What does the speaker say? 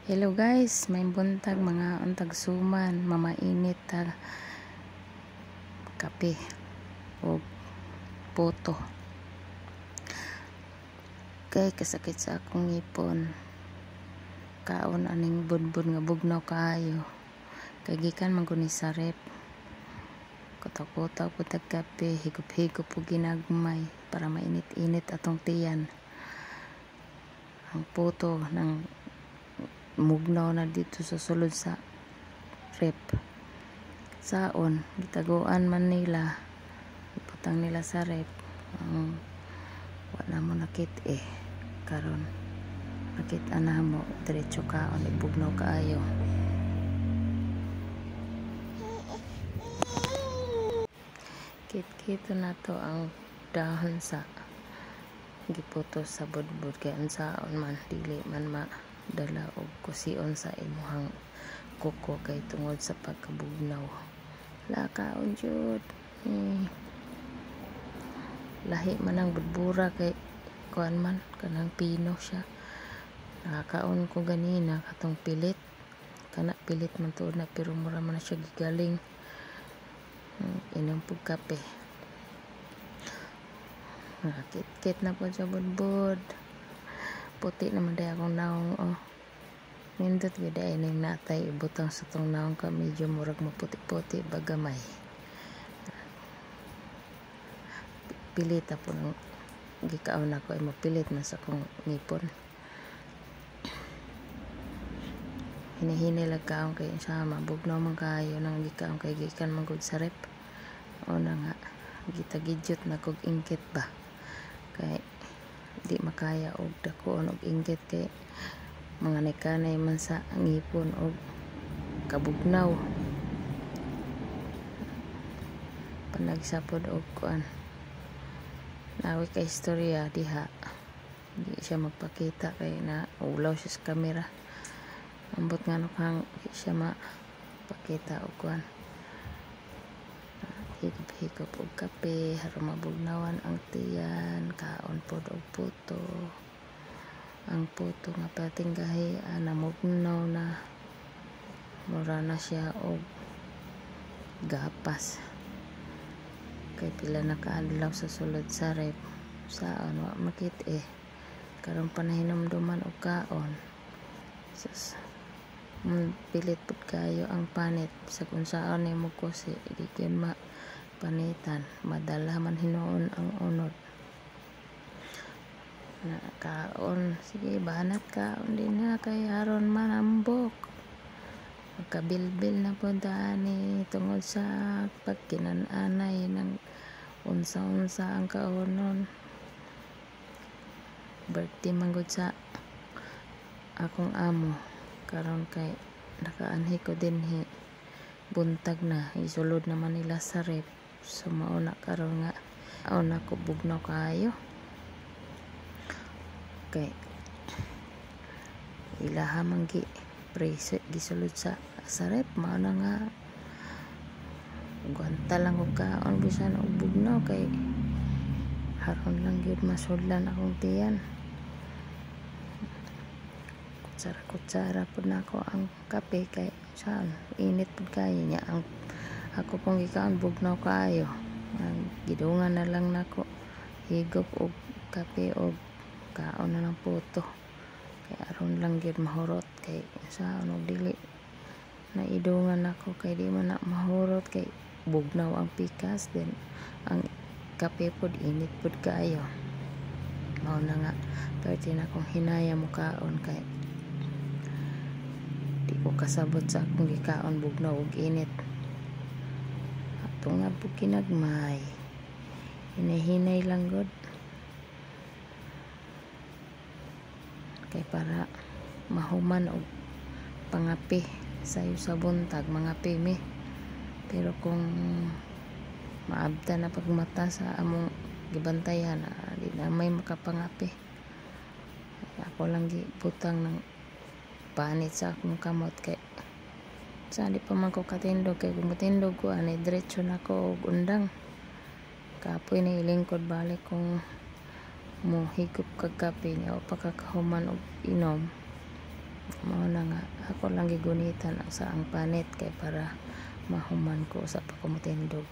Hello guys, may buntag mga untag suman, mamainit ta kape o puto. Kay kasakit sa akong ngipon. Kaon aning budbud nga bugnaw kaayo. Kay gikan man guni sa rep. Kutaw-kutaw po tag kape, higop-higop po ginagmay para mainit-init atong tiyan. Ang puto ng mugnaw na dito sa sulod sa rep. Saon, gitaguan man nila, iputang nila sa rep. Wala mo nakit karon nakita na mo diretso kaon ibugnaw kaayo. Kit-kito na to ang dahon sa giputo sa budbud kay unsaon man dili man madala og kusion sa imuhang kuko kay tungod sa pagkabugnaw. Lakaon jud. Lahi man ang budbura kay kuan man kanang pino siya. Nakakaon ko ganina katong pilit. Kana pilit man tuod na pero mura man na siya gigaling. Inom pug kape. Kit-kit na po sa budbud. Puti naman day akong naong nindot gid ay ning natay ibutang sa tong naong ka medyo murag maputi-puti bagamay. Pilit po ng gikaon ako ay mapilit man sa kong ngipon. Hinahinay lang kaon kay sama bugnaw man kayo nang gikaon kay gikan man gud sa rep. O na nga gitagidyot na kog ingkit ba kay di makaya og dakuon og ingkit kay mga nekanay man sa ngipon og kabugnaw. Panagsapod og kuan nawi ka istorya diha di siya magpakita kay na ulaw siya sa kamera. Ambot nga kang di siya mapakita og kuan higop-higop og kape aron mabugnawan ang tiyan. Kaon pod og puto. Ang puto nga patinggahi namugnaw na mura na siya og gapas kay pila na kaadlaw sa sulod sa rep. Saan wa makit karon panahinumduman og kaon sus pilit pud kayo ang panit sa kung saan nimo kusi di gyud mapanitan madala man hinuon ang unod na kaon. Sige banat kaon din na kay aron manambok magkabilbil na po dani tungod sa pagkinananay ng unsa-unsa ang kaonon. Birthday manggod sa akong amo karon kay nakaanhi ko dinhi buntag na isulod naman nila sa rep. So mauna karon nga aon ako bugnaw kayo kay ilaha man preset gisulod sa rep. Mao na nga gwanta lang og kaon bisan og bugnaw kay haron lang gyud masudlan akong tiyan. Kutsara pud nako ang kape kay saan init pud kayo niya ang ako pong gikaon bugnaw kayo. Gidungan na lang nako higop og kape og kaon na lang puto kay aron lang gyud mahurot kay saan og dili na idungan ako kay di man na mahurot kay bugnaw ang pikas then ang kape pod init pod kayo. Mao na nga perti na kong hinaya mo kaon kay di ko kasabot sa akong gikaon bugnaw og init. Ato nga po kinagmay hinay-hinay lang god kay para mahuman og pangapi sayo sa buntag mga pimi. Pero kung maabta na pagmata sa among gibantayan di na may makapangapi. Ako lang giputang ng panit sa akong kamot kay sa di pa man ko katindog kay kung matindog ko diretso na ko og undang. Kapoy na ilingkod balik kung mo higop kag kape niya o pagkakahuman og inom Mao na nga ako lang gigunitan ang saang panit kay para mahuman ko sa pagkumutindog.